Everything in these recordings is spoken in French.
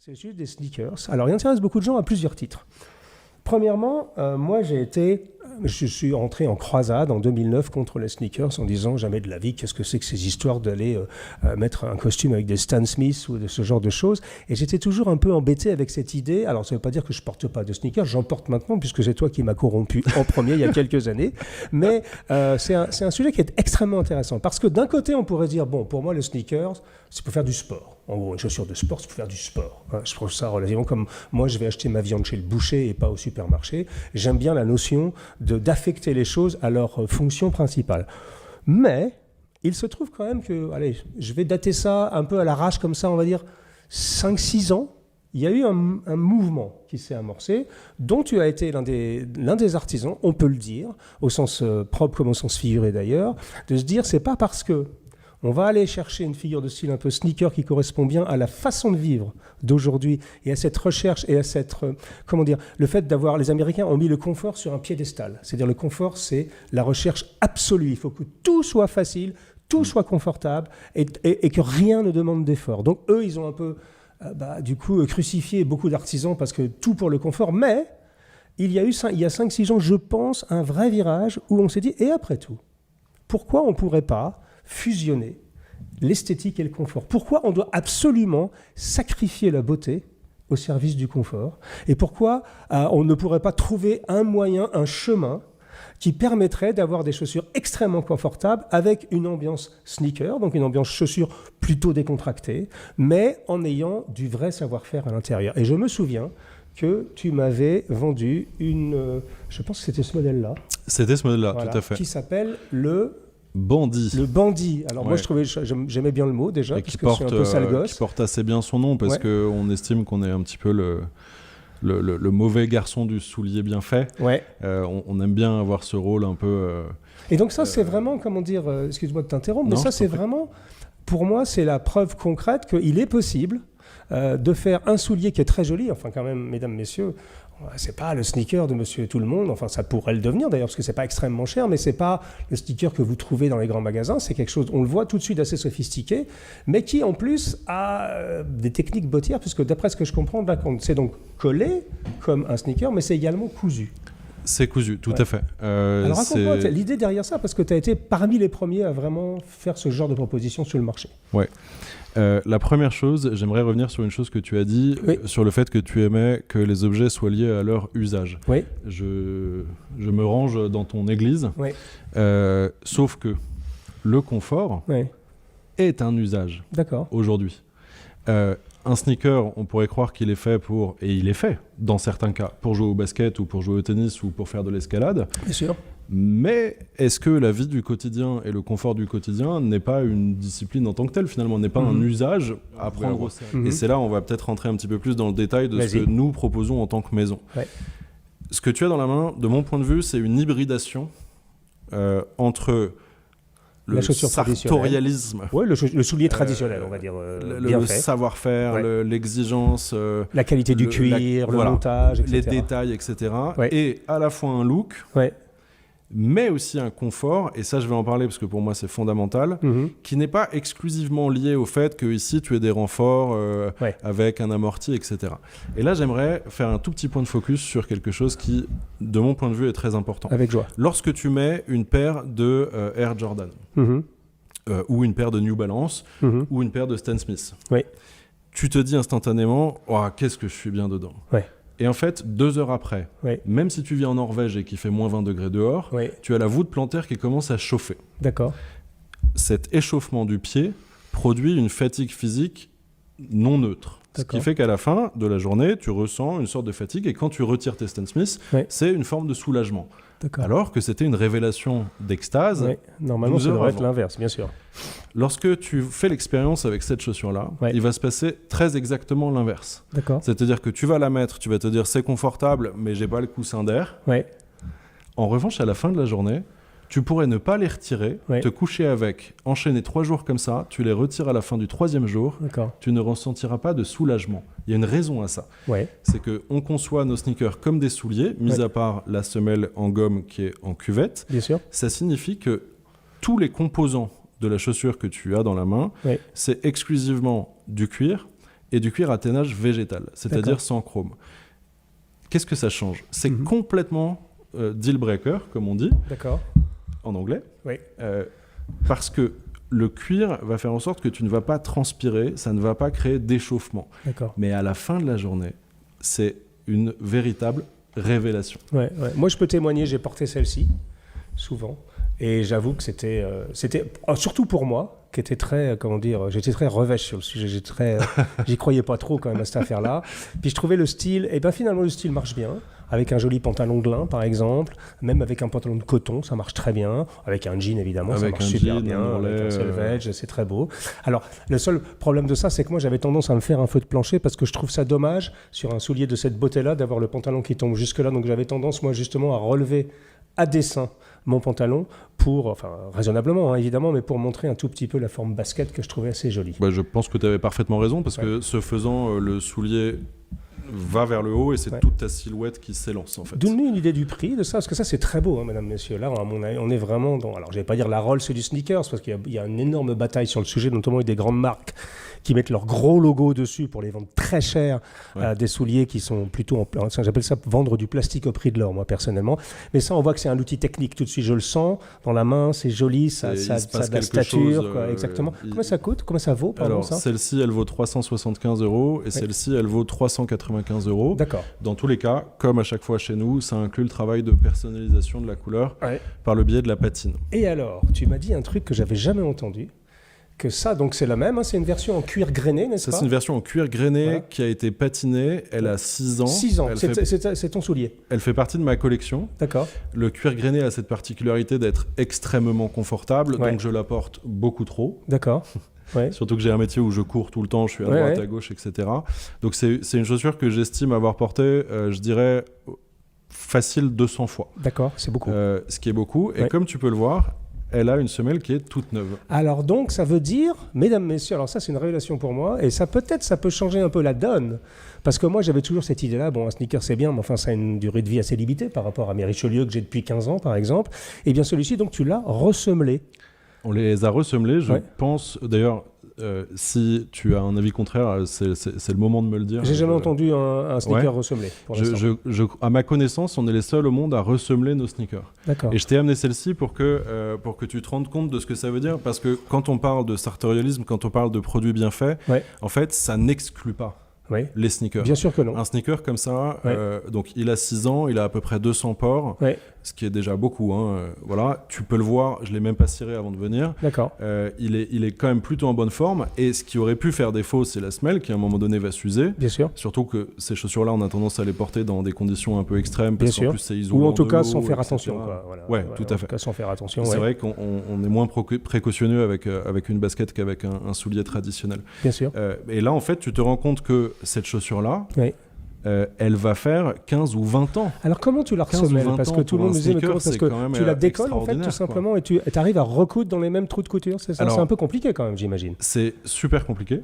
C'est juste des sneakers. Alors, il intéresse beaucoup de gens à plusieurs titres. Premièrement, moi, je suis entré en croisade en 2009 contre les sneakers en disant jamais de la vie, qu'est-ce que c'est que ces histoires d'aller mettre un costume avec des Stan Smith ou de ce genre de choses. Et j'étais toujours un peu embêté avec cette idée. Alors, ça ne veut pas dire que je ne porte pas de sneakers, j'en porte maintenant puisque c'est toi qui m'as corrompu en premier il y a quelques années. Mais c'est un sujet qui est extrêmement intéressant parce que d'un côté, on pourrait dire, bon, pour moi, le sneakers, c'est pour faire du sport. En gros, une chaussure de sport, c'est pour faire du sport. Je trouve ça relativement comme moi, je vais acheter ma viande chez le boucher et pas au supermarché. J'aime bien la notion d'affecter les choses à leur fonction principale. Mais il se trouve quand même que, allez, je vais dater ça un peu à l'arrache comme ça, on va dire 5-6 ans. Il y a eu un mouvement qui s'est amorcé, dont tu as été l'un des artisans, on peut le dire, au sens propre comme au sens figuré d'ailleurs, de se dire, c'est pas parce que on va aller chercher une figure de style un peu sneaker qui correspond bien à la façon de vivre d'aujourd'hui et à cette recherche et à cette, comment dire, le fait d'avoir, les Américains ont mis le confort sur un piédestal. C'est-à-dire le confort, c'est la recherche absolue. Il faut que tout soit facile, tout soit confortable et que rien ne demande d'effort. Donc eux, ils ont un peu, du coup, crucifié beaucoup d'artisans parce que tout pour le confort. Mais il y a 5-6 ans, je pense, un vrai virage où on s'est dit, et après tout, pourquoi on ne pourrait pas fusionner l'esthétique et le confort? Pourquoi on doit absolument sacrifier la beauté au service du confort? Et pourquoi on ne pourrait pas trouver un moyen, un chemin qui permettrait d'avoir des chaussures extrêmement confortables avec une ambiance sneaker, donc une ambiance chaussure plutôt décontractée, mais en ayant du vrai savoir-faire à l'intérieur. Et je me souviens que tu m'avais vendu je pense que c'était ce modèle-là. C'était ce modèle-là, voilà, tout à fait. Qui s'appelle le Bandit. Le bandit. Alors moi, j'aimais bien le mot déjà, parce que je suis un peu sale gosse. Qui porte assez bien son nom, parce qu'on estime qu'on est un petit peu le mauvais garçon du soulier bien fait. Ouais. On aime bien avoir ce rôle un peu... Et donc ça, c'est vraiment, comment dire, excuse-moi de t'interrompre, mais ça, c'est vraiment, pour moi, c'est la preuve concrète qu'il est possible de faire un soulier qui est très joli, enfin quand même, mesdames, messieurs, c'est pas le sneaker de monsieur tout le monde, enfin ça pourrait le devenir d'ailleurs parce que c'est pas extrêmement cher, mais c'est pas le sneaker que vous trouvez dans les grands magasins, c'est quelque chose, on le voit tout de suite assez sophistiqué, mais qui en plus a des techniques bottières, puisque d'après ce que je comprends, c'est donc collé comme un sneaker, mais c'est également cousu. C'est cousu, tout à fait. Alors raconte-moi l'idée derrière ça, parce que tu as été parmi les premiers à vraiment faire ce genre de proposition sur le marché. Ouais. La première chose, j'aimerais revenir sur une chose que tu as dit, sur le fait que tu aimais que les objets soient liés à leur usage. Oui. Je me range dans ton église, sauf que le confort est un usage aujourd'hui. Un sneaker, on pourrait croire qu'il est fait pour, et il est fait dans certains cas, pour jouer au basket ou pour jouer au tennis ou pour faire de l'escalade. Bien sûr. Mais est-ce que la vie du quotidien et le confort du quotidien n'est pas une discipline en tant que telle, finalement, n'est pas un usage à prendre Et c'est là, on va peut-être rentrer un petit peu plus dans le détail de ce que nous proposons en tant que maison. Ouais. Ce que tu as dans la main, de mon point de vue, c'est une hybridation entre le sartorialisme, le soulier traditionnel, on va dire, le savoir-faire, l'exigence, la qualité du cuir, le montage, etc. les détails, etc. Et à la fois un look, mais aussi un confort, et ça je vais en parler parce que pour moi c'est fondamental, qui n'est pas exclusivement lié au fait que ici tu aies des renforts avec un amorti, etc. Et là j'aimerais faire un tout petit point de focus sur quelque chose qui, de mon point de vue, est très important. Avec joie. Lorsque tu mets une paire de Air Jordan, ou une paire de New Balance, ou une paire de Stan Smith, tu te dis instantanément oh, qu'est-ce que je suis bien dedans. Et en fait, 2 heures après, même si tu vis en Norvège et qu'il fait moins 20 degrés dehors, tu as la voûte plantaire qui commence à chauffer. D'accord. Cet échauffement du pied produit une fatigue physique non neutre. Ce qui fait qu'à la fin de la journée, tu ressens une sorte de fatigue et quand tu retires tes Stan Smith, c'est une forme de soulagement. Alors que c'était une révélation d'extase. Normalement, ça devrait être l'inverse, bien sûr. Lorsque tu fais l'expérience avec cette chaussure-là, il va se passer très exactement l'inverse. C'est-à-dire que tu vas la mettre, tu vas te dire c'est confortable, mais j'ai pas le coussin d'air. En revanche, à la fin de la journée, tu pourrais ne pas les retirer, te coucher avec, enchaîner 3 jours comme ça, tu les retires à la fin du 3e jour, tu ne ressentiras pas de soulagement. Il y a une raison à ça. C'est qu'on conçoit nos sneakers comme des souliers, mis à part la semelle en gomme qui est en cuvette. Bien sûr. Ça signifie que tous les composants de la chaussure que tu as dans la main, c'est exclusivement du cuir et du cuir à tannage végétal, c'est-à-dire sans chrome. Qu'est-ce que ça change ? C'est complètement deal breaker, comme on dit, en anglais, parce que le cuir va faire en sorte que tu ne vas pas transpirer, ça ne va pas créer d'échauffement. Mais à la fin de la journée, c'est une véritable révélation. Moi, je peux témoigner, j'ai porté celle-ci, souvent, et j'avoue que c'était surtout pour moi, qui était très, j'étais très revêche sur le sujet, j'y croyais pas trop quand même à cette affaire-là. Puis je trouvais le style, et finalement le style marche bien, avec un joli pantalon de lin par exemple, même avec un pantalon de coton, ça marche très bien, avec un jean évidemment, ça marche super bien, avec un selvage, c'est très beau. Alors le seul problème de ça, c'est que moi j'avais tendance à me faire un feu de plancher parce que je trouve ça dommage sur un soulier de cette beauté-là d'avoir le pantalon qui tombe jusque-là, donc j'avais tendance moi justement à relever à dessein mon pantalon raisonnablement évidemment, mais pour montrer un tout petit peu la forme basket que je trouvais assez jolie. Je pense que tu avais parfaitement raison parce que ce faisant, le soulier va vers le haut et c'est toute ta silhouette qui s'élance en fait. Donne-nous une idée du prix de ça, parce que ça c'est très beau, mesdames, messieurs. Là, on est vraiment dans, alors je vais pas dire la Rolls du sneakers, parce qu'il y a une énorme bataille sur le sujet, notamment avec des grandes marques qui mettent leur gros logo dessus pour les vendre très cher, des souliers qui sont plutôt j'appelle ça vendre du plastique au prix de l'or, moi personnellement. Mais ça, on voit que c'est un outil technique tout de suite, je le sens dans la main, c'est joli, ça a de la stature, exactement. Comment ça coûte ? Comment ça vaut ? Alors celle-ci, elle vaut 375 € et celle-ci, elle vaut 395 €. D'accord. Dans tous les cas, comme à chaque fois chez nous, ça inclut le travail de personnalisation de la couleur par le biais de la patine. Et alors, tu m'as dit un truc que j'avais jamais entendu. Que ça, donc c'est la même, c'est une version en cuir grainé, n'est-ce pas ? C'est une version en cuir grainé qui a été patinée, elle a 6 ans. 6 ans, c'est ton soulier. Elle fait partie de ma collection. D'accord. Le cuir grainé a cette particularité d'être extrêmement confortable, donc je la porte beaucoup trop. D'accord. Surtout que j'ai un métier où je cours tout le temps, je suis à droite, à gauche, etc. Donc c'est une chaussure que j'estime avoir portée, je dirais, facile 200 fois. D'accord, c'est beaucoup. Ce qui est beaucoup, et comme tu peux le voir, elle a une semelle qui est toute neuve. Alors donc, ça veut dire, mesdames, messieurs, alors ça c'est une révélation pour moi, et ça peut changer un peu la donne, parce que moi j'avais toujours cette idée-là, bon un sneaker c'est bien, mais enfin ça a une durée de vie assez limitée par rapport à mes Richelieu que j'ai depuis 15 ans par exemple, et bien celui-ci donc tu l'as ressemelé. On les a ressemelés, je pense, d'ailleurs, si tu as un avis contraire, c'est le moment de me le dire. J'ai jamais entendu un sneaker ressemelé. À ma connaissance, on est les seuls au monde à ressemeler nos sneakers. D'accord. Et je t'ai amené celle-ci pour que tu te rendes compte de ce que ça veut dire, parce que quand on parle de sartorialisme, quand on parle de produits bien faits, en fait, ça n'exclut pas les sneakers. Bien sûr que non. Un sneaker comme ça, donc il a 6 ans, il a à peu près 200 ports. Ce qui est déjà beaucoup, voilà. Tu peux le voir, je ne l'ai même pas ciré avant de venir. D'accord. Il est quand même plutôt en bonne forme. Et ce qui aurait pu faire défaut, c'est la semelle qui à un moment donné va s'user. Bien sûr. Surtout que ces chaussures-là, on a tendance à les porter dans des conditions un peu extrêmes. Parce qu'en plus, c'est isolant. Ou en tout cas, sans faire attention. Tout à fait. En tout cas, sans faire attention. C'est vrai qu'on est moins précautionneux avec une basket qu'avec un soulier traditionnel. Bien sûr. Et là, en fait, tu te rends compte que cette chaussure-là, elle va faire 15 ou 20 ans. Alors comment tu la ressemelles ? Parce que tout le monde me disait, parce que tu la décolles en fait tout simplement et tu arrives à recoudre dans les mêmes trous de couture. C'est ça. Alors, c'est un peu compliqué quand même, j'imagine. C'est super compliqué.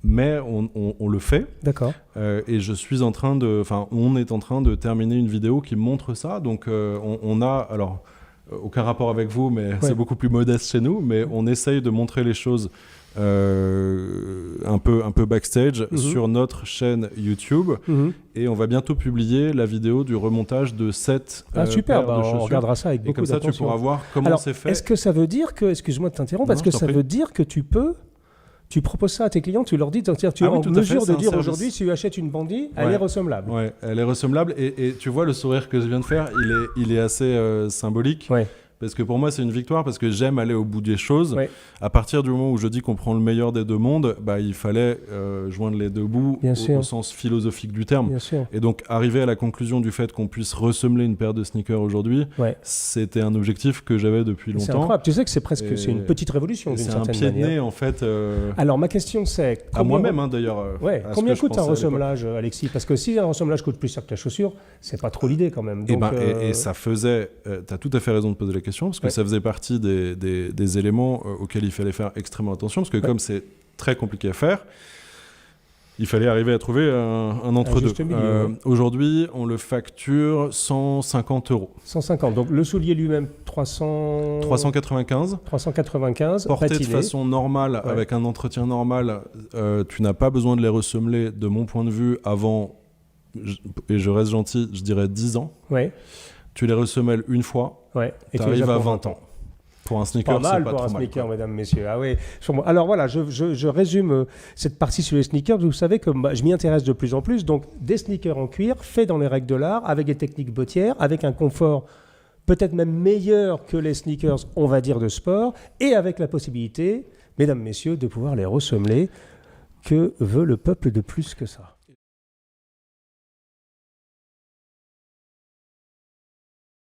Mais on le fait. D'accord. Et on est en train de terminer une vidéo qui montre ça. Donc on a aucun rapport avec vous, mais c'est beaucoup plus modeste chez nous. Mais on essaye de montrer les choses un peu backstage sur notre chaîne YouTube et on va bientôt publier la vidéo du remontage de cette super, on regardera ça avec beaucoup d'attention. Et comme ça tu pourras voir comment c'est fait. Est-ce que ça veut dire que, excuse-moi de t'interrompre, est-ce que ça veut dire que tu proposes ça à tes clients, tu leur dis, tu es en mesure de dire aujourd'hui, si tu achètes une bandit, elle est ressemblable. Ouais, elle est ressemblable et tu vois le sourire que je viens de faire, il est assez symbolique. Parce que pour moi, c'est une victoire, parce que j'aime aller au bout des choses. À partir du moment où je dis qu'on prend le meilleur des deux mondes, il fallait joindre les deux bouts au sens philosophique du terme. Et donc, arriver à la conclusion du fait qu'on puisse ressemeler une paire de sneakers aujourd'hui, c'était un objectif que j'avais depuis longtemps. C'est incroyable. Tu sais que c'est une petite révolution d'une certaine manière. C'est un pied de nez, en fait. Alors, ma question, c'est... À moi-même, d'ailleurs. Combien coûte un ressemelage, Alexis ? Parce que si un ressemelage coûte plus cher que la chaussure, c'est pas trop l'idée quand même. Donc, et ça faisait... tu as tout à fait raison de poser la question. Parce que ça faisait partie des éléments auxquels il fallait faire extrêmement attention, parce que comme c'est très compliqué à faire, Il fallait arriver à trouver un entre-deux. Aujourd'hui, on le facture 150 €. 150. Donc le soulier lui-même, 395. 395. Porté patiné. De façon normale, avec un entretien normal, tu n'as pas besoin de les ressemeler, de mon point de vue, avant, et je reste gentil, je dirais 10 ans. Ouais. Tu les ressemelles une fois, et tu arrives à 20 ans. Pour un sneaker, c'est pas trop mal. Sneaker, mesdames, messieurs. Ah oui. Alors voilà, je résume cette partie sur les sneakers. Vous savez que je m'y intéresse de plus en plus. Donc des sneakers en cuir, faits dans les règles de l'art, avec des techniques bottières, avec un confort peut-être même meilleur que les sneakers, on va dire, de sport, et avec la possibilité, mesdames, messieurs, de pouvoir les ressemeler. Que veut le peuple de plus que ça ?